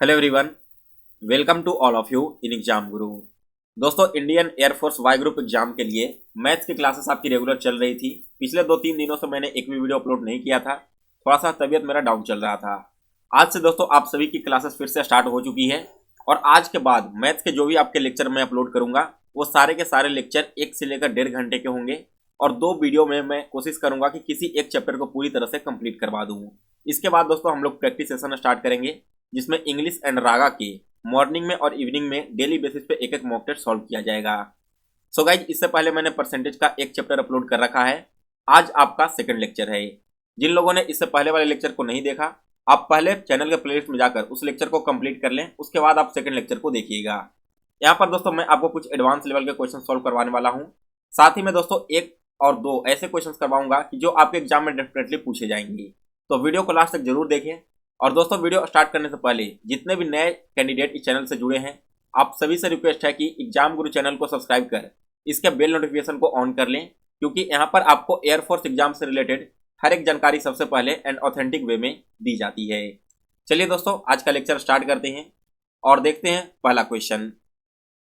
Hello everyone, welcome to all of you in exam Guru. दोस्तों, Indian Air Force Y group exam के लिए maths की classes आपकी regular चल रही थी। पिछले 2-3 दिनों से मैंने एक भी वीडियो अपलोड नहीं किया था, थोड़ा सा तबीयत मेरा डाउन चल रहा था। आज से दोस्तों आप सभी की क्लासेस फिर से स्टार्ट हो चुकी है और आज के बाद मैथ्स के जो भी आपके लेक्चर मैं अपलोड करूंगा वो सारे के सारे लेक्चर 1 से लेकर 1.5 घंटे के होंगे और 2 वीडियो में मैं कोशिश करूंगा कि किसी एक चैप्टर को पूरी तरह से कंप्लीट करवा दूँ। इसके बाद दोस्तों हम लोग प्रैक्टिस सेशन स्टार्ट करेंगे, जिसमें इंग्लिश एंड रागा के मॉर्निंग में और इवनिंग में डेली बेसिस पे एक एक मॉक टेस्ट सॉल्व किया जाएगा। सो गाइज, इससे पहले मैंने परसेंटेज का एक चैप्टर अपलोड कर रखा है। आज आपका सेकंड लेक्चर है। जिन लोगों ने इससे पहले वाले लेक्चर को नहीं देखा, आप पहले चैनल के प्लेलिस्ट में जाकर उस लेक्चर को कंप्लीट कर लें, उसके बाद आप सेकंड लेक्चर को देखिएगा। यहाँ पर दोस्तों मैं आपको कुछ एडवांस लेवल के क्वेश्चन सॉल्व करवाने वाला हूँ। साथ ही में दोस्तों 1 और 2 ऐसे क्वेश्चन करवाऊंगा कि जो आपके एग्जाम में डेफिनेटली पूछे जाएंगे। तो वीडियो को लास्ट तक जरूर देखें। और दोस्तों, वीडियो स्टार्ट करने से पहले जितने भी नए कैंडिडेट इस चैनल से जुड़े हैं, आप सभी से रिक्वेस्ट है कि एग्जाम गुरु चैनल को सब्सक्राइब कर इसके बेल नोटिफिकेशन को ऑन कर लें, क्योंकि यहाँ पर आपको एयरफोर्स एग्जाम से रिलेटेड हर एक जानकारी सबसे पहले एंड ऑथेंटिक वे में दी जाती है। चलिए दोस्तों, आज का लेक्चर स्टार्ट करते हैं और देखते हैं पहला क्वेश्चन।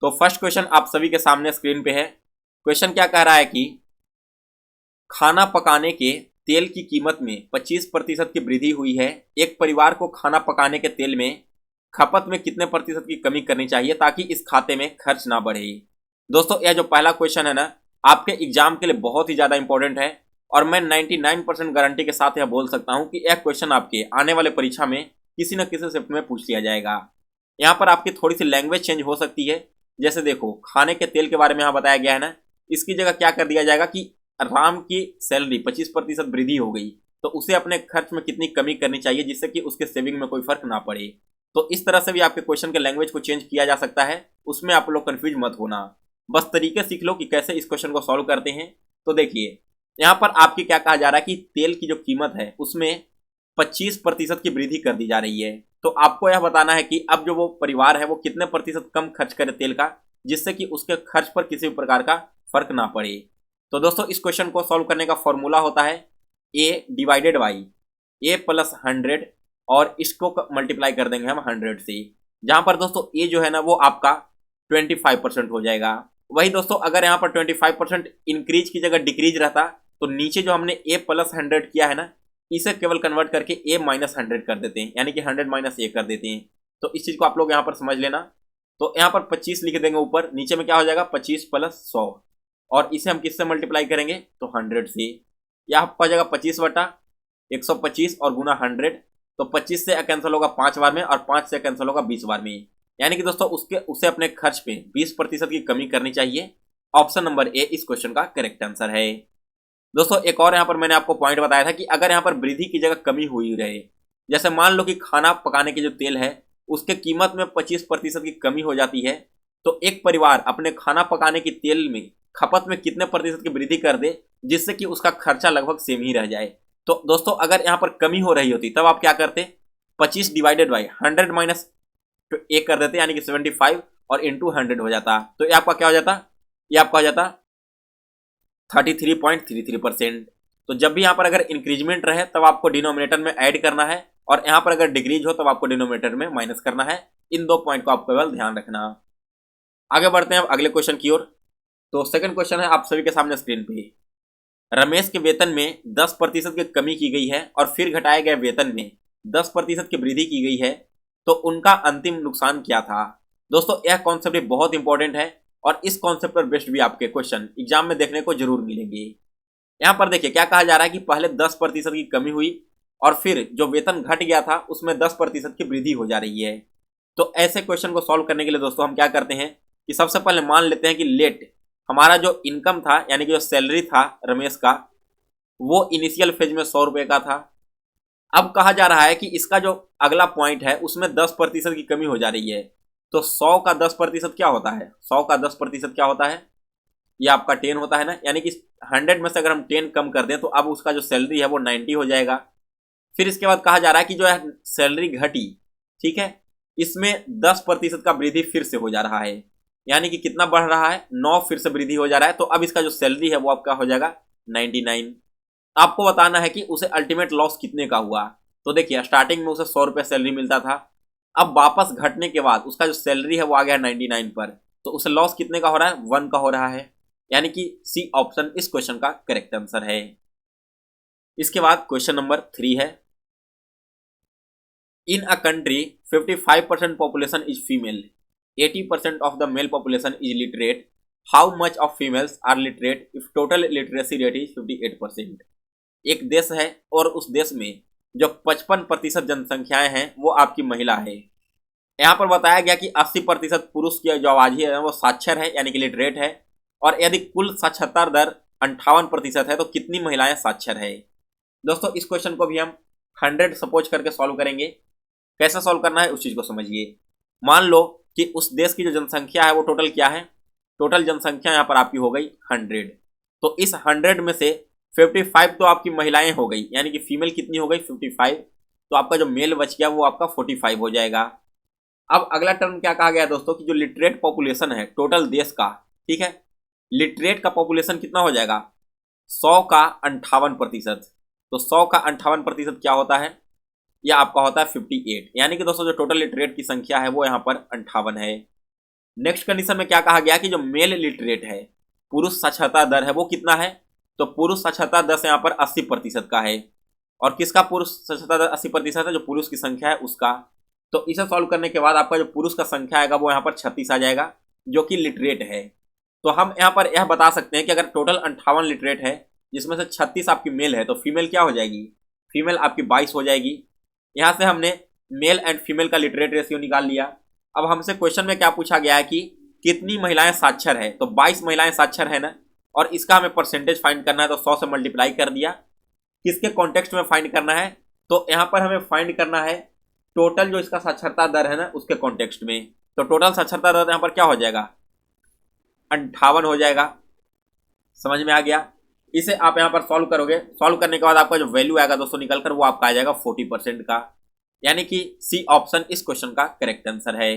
तो फर्स्ट क्वेश्चन आप सभी के सामने स्क्रीन पे है। क्वेश्चन क्या कह रहा है कि खाना पकाने के तेल की कीमत में 25% की वृद्धि हुई है। एक परिवार को खाना पकाने के तेल में खपत में कितने प्रतिशत की कमी करनी चाहिए ताकि इस खाते में खर्च ना बढ़े। दोस्तों, यह जो पहला क्वेश्चन है ना, आपके एग्जाम के लिए बहुत ही ज़्यादा इंपॉर्टेंट है और मैं 99% गारंटी के साथ यह बोल सकता हूं कि यह क्वेश्चन आपके आने वाले परीक्षा में किसी न किसी शिफ्ट में पूछ लिया जाएगा। यहाँ पर आपकी थोड़ी सी लैंग्वेज चेंज हो सकती है। जैसे देखो, खाने के तेल के बारे में यहाँ बताया गया है ना, इसकी जगह क्या कर दिया जाएगा कि राम की सैलरी 25% वृद्धि हो गई, तो उसे अपने खर्च में कितनी कमी करनी चाहिए जिससे कि उसके सेविंग में कोई फर्क ना पड़े। तो इस तरह से भी आपके क्वेश्चन के लैंग्वेज को चेंज किया जा सकता है, उसमें आप लोग कंफ्यूज मत होना। बस तरीके सीख लो कि कैसे इस क्वेश्चन को सॉल्व करते हैं। तो देखिए, यहाँ पर आपकी क्या कहा जा रहा है कि तेल की जो कीमत है उसमें 25% की वृद्धि कर दी जा रही है। तो आपको यह बताना है कि अब जो वो परिवार है वो कितने प्रतिशत कम खर्च करे तेल का, जिससे कि उसके खर्च पर किसी भी प्रकार का फर्क ना पड़े। तो दोस्तों, इस क्वेश्चन को सॉल्व करने का फॉर्मूला होता है a divided by a plus 100 और इसको मल्टीप्लाई कर देंगे हम 100 से, जहां पर दोस्तों a जो है ना वो आपका 25% हो जाएगा। वही दोस्तों, अगर यहाँ पर 25% इंक्रीज की जगह डिक्रीज रहता तो नीचे जो हमने a प्लस 100 किया है ना, इसे केवल कन्वर्ट करके a माइनस 100 कर देते हैं, यानी कि 100 माइनस a कर देते हैं। तो इस चीज को आप लोग यहाँ पर समझ लेना। तो यहाँ पर 25 लिख देंगे ऊपर, नीचे में क्या हो जाएगा 25 प्लस 100 और इसे हम किससे मल्टीप्लाई करेंगे तो 100 से। यह आपका हो जाएगा 25/125 और गुना 100। तो 25 से कैंसिल होगा 5 बार में और 5 से कैंसिल होगा 20 बार में, यानी कि दोस्तों उसे अपने खर्च पे 20% की कमी करनी चाहिए। ऑप्शन नंबर ए इस क्वेश्चन का करेक्ट आंसर है। दोस्तों, एक और यहाँ पर मैंने आपको पॉइंट बताया था कि अगर यहाँ पर वृद्धि की जगह कमी हुई रहे, जैसे मान लो कि खाना पकाने की जो तेल है उसके कीमत में 25% की कमी हो जाती है, तो एक परिवार अपने खाना पकाने की तेल में खपत में कितने प्रतिशत की वृद्धि कर दे जिससे कि उसका खर्चा लगभग सेम ही रह जाए। तो दोस्तों, अगर यहाँ पर कमी हो रही होती तब आप क्या करते, 25 डिवाइडेड बाई 100 माइनस ए कर देते, यानी कि 75 और इंटू 100 हो जाता। तो ये आपका क्या हो जाता, ये आपका हो जाता 33.33%। तो जब भी यहाँ पर अगर इंक्रीजमेंट रहे तब आपको डिनोमिनेटर में ऐड करना है और यहाँ पर अगर डिक्रीज हो तब आपको डिनोमिनेटर में माइनस करना है। इन 2 पॉइंट को आपको केवल ध्यान रखना। आगे बढ़ते हैं अब अगले क्वेश्चन की ओर। तो सेकंड क्वेश्चन है आप सभी के सामने स्क्रीन पे। रमेश के वेतन में 10% की कमी की गई है और फिर घटाए गए वेतन में 10% की वृद्धि की गई है, तो उनका अंतिम नुकसान क्या था। दोस्तों, यह कॉन्सेप्ट बहुत इंपॉर्टेंट है और इस कॉन्सेप्ट पर बेस्ड भी आपके क्वेश्चन एग्जाम में देखने को जरूर मिलेंगे। यहाँ पर देखिए क्या कहा जा रहा है कि पहले 10% की कमी हुई और फिर जो वेतन घट गया था उसमें 10% की वृद्धि हो जा रही है। तो ऐसे क्वेश्चन को सॉल्व करने के लिए दोस्तों हम क्या करते हैं कि सबसे पहले मान लेते हैं कि लेट हमारा जो इनकम था, यानी कि जो सैलरी था रमेश का, वो इनिशियल फेज में 100 रुपए का था। अब कहा जा रहा है कि इसका जो अगला पॉइंट है उसमें 10% की कमी हो जा रही है। तो 100 का 10% क्या होता है, 100 का 10% क्या होता है, ये आपका 10 होता है ना, यानी कि 100 में से अगर हम 10 कम कर दें तो अब उसका जो सैलरी है वो 90 हो जाएगा। फिर इसके बाद कहा जा रहा है कि जो है सैलरी घटी, ठीक है, इसमें 10% का वृद्धि फिर से हो जा रहा है, यानी कि कितना बढ़ रहा है 9 फिर से वृद्धि हो जा रहा है। तो अब इसका जो सैलरी है वो आपका हो जाएगा 99। आपको बताना है कि उसे अल्टीमेट लॉस कितने का हुआ। तो देखिए, स्टार्टिंग में उसे 100 रुपये सैलरी मिलता था, अब वापस घटने के बाद उसका जो सैलरी है वो आ गया 99 पर, तो उसे लॉस कितने का हो रहा है, 1 का हो रहा है। यानी कि सी ऑप्शन इस क्वेश्चन का करेक्ट आंसर है। इसके बाद क्वेश्चन नंबर 3 है, in a country 55% population is female, 80% of the male population is literate, how much of females are literate if total literacy rate is 58%। एक देश है और उस देश में जो 55% जनसंख्याएं हैं वो आपकी महिला है। यहाँ पर बताया गया कि 80% पुरुष की जो आबादी है वो साक्षर है यानी कि लिटरेट है, और यदि कुल साक्षरता दर 58% है तो कितनी महिलाएं साक्षर है। दोस्तों इस क्वेश्चन को भी हम 100 सपोज करके सॉल्व करेंगे। कैसे सॉल्व करना है उस चीज को समझिए। मान लो कि उस देश की जो जनसंख्या है वो टोटल क्या है, टोटल जनसंख्या यहाँ पर आपकी हो गई 100, तो इस 100 में से 55 तो आपकी महिलाएं हो गई, यानी कि फीमेल कितनी हो गई 55, तो आपका जो मेल बच गया वो आपका 45 हो जाएगा। अब अगला टर्म क्या कहा गया है दोस्तों कि जो लिटरेट पॉपुलेशन है टोटल देश का, ठीक है, लिटरेट का पॉपुलेशन कितना हो जाएगा, 100 का 58%, तो 100 का 58% क्या होता है, यह आपका होता है 58। यानी कि दोस्तों जो टोटल लिटरेट की संख्या है वो यहाँ पर 58 है। नेक्स्ट कंडीशन में क्या कहा गया कि जो मेल लिटरेट है, पुरुष साक्षरता दर है वो कितना है, तो पुरुष साक्षरता दर यहाँ पर 80% का है। और किसका पुरुष साक्षरता दर 80% है, जो पुरुष की संख्या है उसका। तो इसे सॉल्व करने के बाद आपका जो पुरुष का संख्या आएगा वो यहाँ पर 36 आ जाएगा, जो कि लिटरेट है। तो हम यहाँ पर यह बता सकते हैं कि अगर टोटल 58 लिटरेट है जिसमें से 36 आपकी मेल है, तो फीमेल क्या हो जाएगी, फीमेल आपकी 22 हो जाएगी। यहाँ से हमने मेल एंड फीमेल का लिटरेट रेशियो निकाल लिया। अब हमसे क्वेश्चन में क्या पूछा गया है कि कितनी महिलाएं साक्षर है, तो 22 महिलाएं साक्षर है ना, और इसका हमें परसेंटेज फाइंड करना है, तो 100 से मल्टीप्लाई कर दिया। किसके कॉन्टेक्स्ट में फाइंड करना है, तो यहाँ पर हमें फाइंड करना है टोटल जो इसका साक्षरता दर है ना उसके कॉन्टेक्स्ट में। तो टोटल साक्षरता दर यहाँ पर क्या हो जाएगा, 58 हो जाएगा। समझ में आ गया। इसे आप यहाँ पर सॉल्व करोगे, सॉल्व करने के बाद आपका जो वैल्यू आएगा दोस्तों निकल कर वो आपका आ जाएगा 40% का, यानी कि सी ऑप्शन इस क्वेश्चन का करेक्ट आंसर है।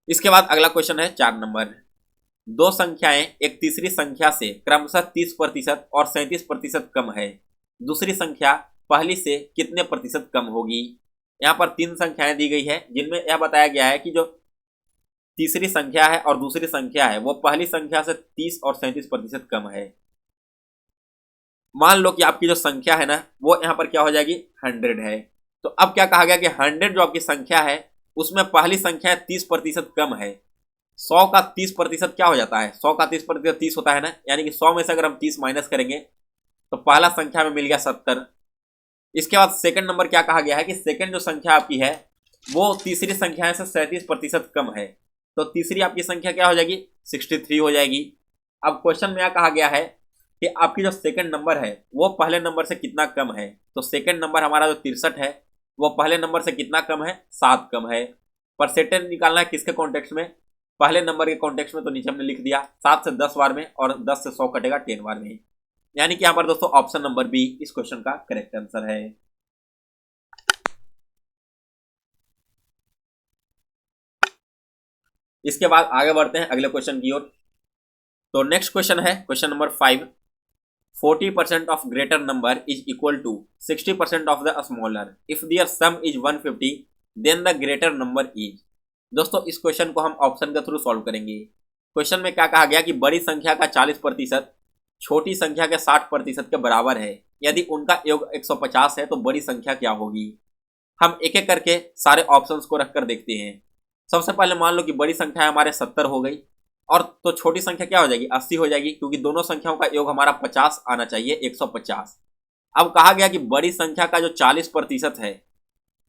इसके बाद अगला क्वेश्चन है 4 नंबर, दो संख्याएं एक तीसरी संख्या से क्रमशः 30% और 37% कम है, दूसरी संख्या पहली से कितने प्रतिशत कम होगी। यहाँ पर 3 संख्याएं दी गई है जिनमें यह बताया गया है कि जो तीसरी संख्या है और दूसरी संख्या है वो पहली संख्या से 30 और 37% कम है। मान लो कि आपकी जो संख्या है ना वो यहाँ पर क्या हो जाएगी 100 है। तो अब क्या कहा गया कि 100 जो आपकी संख्या है उसमें पहली संख्या 30% कम है। 100 का 30% क्या हो जाता है, 100 का 30% 30 होता है ना, यानी कि 100 में से अगर हम 30 माइनस करेंगे तो पहला संख्या में मिल गया 70। इसके बाद सेकंड नंबर क्या कहा गया है कि सेकंड जो संख्या आपकी है वो तीसरी संख्या से 37% कम है, तो तीसरी आपकी संख्या क्या हो जाएगी 63 हो जाएगी। अब क्वेश्चन में क्या कहा गया है कि आपकी जो सेकंड नंबर है वो पहले नंबर से कितना कम है, तो सेकंड नंबर हमारा जो 63 है वो पहले नंबर से कितना कम है, 7 कम है। परसेंटेज निकालना है किसके कॉन्टेक्स्ट में, पहले नंबर के कॉन्टेक्स्ट में, तो नीचे हमने लिख दिया 7 से 10 बार में और 10 से 100 कटेगा 10 बार में, यानी कि यहाँ पर दोस्तों ऑप्शन नंबर बी इस क्वेश्चन का करेक्ट आंसर है। इसके बाद आगे बढ़ते हैं अगले क्वेश्चन की ओर। तो नेक्स्ट क्वेश्चन है question number 5, 40% of greater number is equal to 60% of the smaller, if there sum is 150 then the greater number is. दोस्तों इस क्वेश्चन को हम ऑप्शन के थ्रू सॉल्व करेंगे। क्वेश्चन में क्या कहा गया कि बड़ी संख्या का 40% छोटी संख्या के 60% के बराबर है, यदि उनका योग 150 है तो बड़ी संख्या क्या होगी। हम एक एक करके सारे ऑप्शंस को रखकर देखते हैं। सबसे पहले मान लो कि बड़ी संख्या हमारे 70 हो गई, और तो छोटी संख्या क्या हो जाएगी 80 हो जाएगी, क्योंकि दोनों संख्याओं का योग हमारा 50 आना चाहिए, 150। अब कहा गया कि बड़ी संख्या का जो 40% है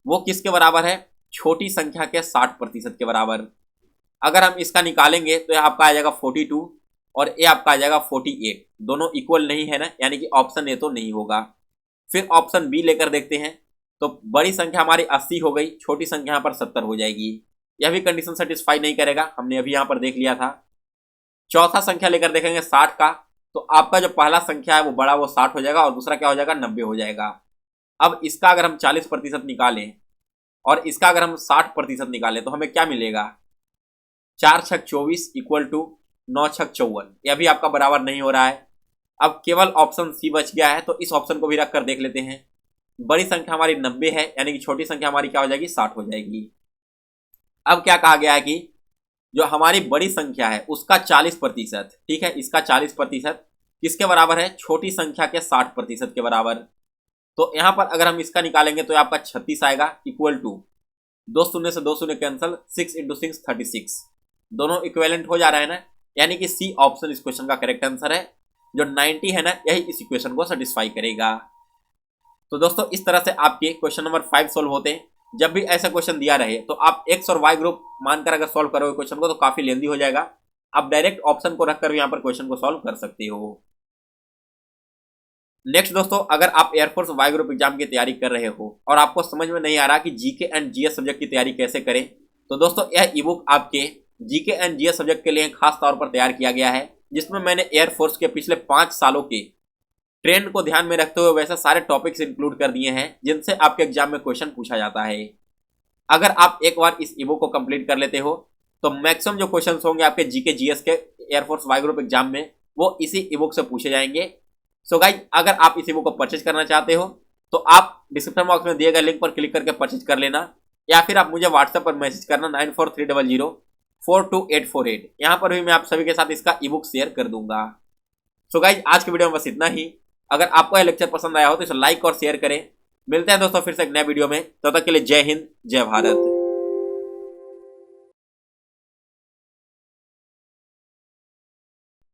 वो किसके बराबर है, छोटी संख्या के 60% के बराबर। अगर हम इसका निकालेंगे तो आपका आ जाएगा 42 और ये आपका आ जाएगा 48, दोनों इक्वल नहीं है ना, यानी कि ऑप्शन ए तो नहीं होगा। फिर ऑप्शन बी लेकर देखते हैं, तो बड़ी संख्या हमारी 80 हो गई, छोटी संख्या यहाँ पर 70 हो जाएगी, यह भी कंडीशन सेटिस्फाई नहीं करेगा, हमने अभी यहाँ पर देख लिया था। चौथा संख्या लेकर देखेंगे 60 का, तो आपका जो पहला संख्या है वो बड़ा वो 60 हो जाएगा और दूसरा क्या हो जाएगा 90 हो जाएगा। अब इसका अगर हम 40% निकालें और इसका अगर हम 60% निकालें तो हमें क्या मिलेगा, 4 छक 24 इक्वल टू 9 छक 54, यह भी आपका बराबर नहीं हो रहा है। अब केवल ऑप्शन सी बच गया है, तो इस ऑप्शन को भी रख कर देख लेते हैं। बड़ी संख्या हमारी 90 है, यानी कि छोटी संख्या हमारी क्या हो जाएगी, 60 हो जाएगी। अब क्या कहा गया है कि जो हमारी बड़ी संख्या है उसका 40%, ठीक है, इसका 40% किसके बराबर है, छोटी संख्या के 60% के बराबर। तो यहां पर अगर हम इसका निकालेंगे तो आपका 36 आएगा, इक्वल टू 2 शून्य से 2 शून्य कैंसिल, 6 × 6 36, दोनों इक्विवेलेंट हो जा रहा है ना, यानी कि सी ऑप्शन इस क्वेश्चन का करेक्ट आंसर है। जो 90 है ना, यही इस इक्वेशन को सेटिस्फाई करेगा। तो दोस्तों इस तरह से आपके क्वेश्चन नंबर 5 सोल्व होते हैं। जब भी ऐसा क्वेश्चन दिया रहे तो आप एक्स और वाई ग्रुप मानकर अगर सॉल्व करोगे क्वेश्चन को तो काफी लेंदी हो जाएगा। आप डायरेक्ट ऑप्शन को रखकर भी यहाँ पर क्वेश्चन को सॉल्व कर सकते हो। नेक्स्ट दोस्तों, अगर आप एयरफोर्स वाई ग्रुप एग्जाम की तैयारी कर रहे हो और आपको समझ में नहीं आ रहा कि जीके एंड जीएस सब्जेक्ट की तैयारी कैसे करें, तो दोस्तों यह ई बुक आपके जीके एंड जीएस सब्जेक्ट के लिए खास तौर पर तैयार किया गया है, जिसमें मैंने एयरफोर्स के पिछले 5 सालों के ट्रेंड को ध्यान में रखते हुए वैसे सारे टॉपिक्स इंक्लूड कर दिए हैं जिनसे आपके एग्जाम में क्वेश्चन पूछा जाता है। अगर आप एक बार इस ई बुक को कंप्लीट कर लेते हो तो मैक्सिमम जो क्वेश्चन होंगे आपके जीके जीएस के एयरफोर्स वाई ग्रुप एग्जाम में वो इसी ई बुक से पूछे जाएंगे। सो गाइज, अगर आप इस ई बुक को परचेज करना चाहते हो तो आप डिस्क्रिप्शन बॉक्स में दिए गए लिंक पर क्लिक करके परचेज कर लेना, या फिर आप मुझे व्हाट्सएप पर मैसेज करना 9430042848। यहाँ पर भी मैं आप सभी के साथ इसका ई बुक शेयर कर दूंगा। सो गाइज, आज की वीडियो में बस इतना ही। अगर आपको यह लेक्चर पसंद आया हो तो इसे लाइक और शेयर करें। मिलते हैं दोस्तों फिर से एक नए वीडियो में, तब तक के लिए जय हिंद, जय भारत।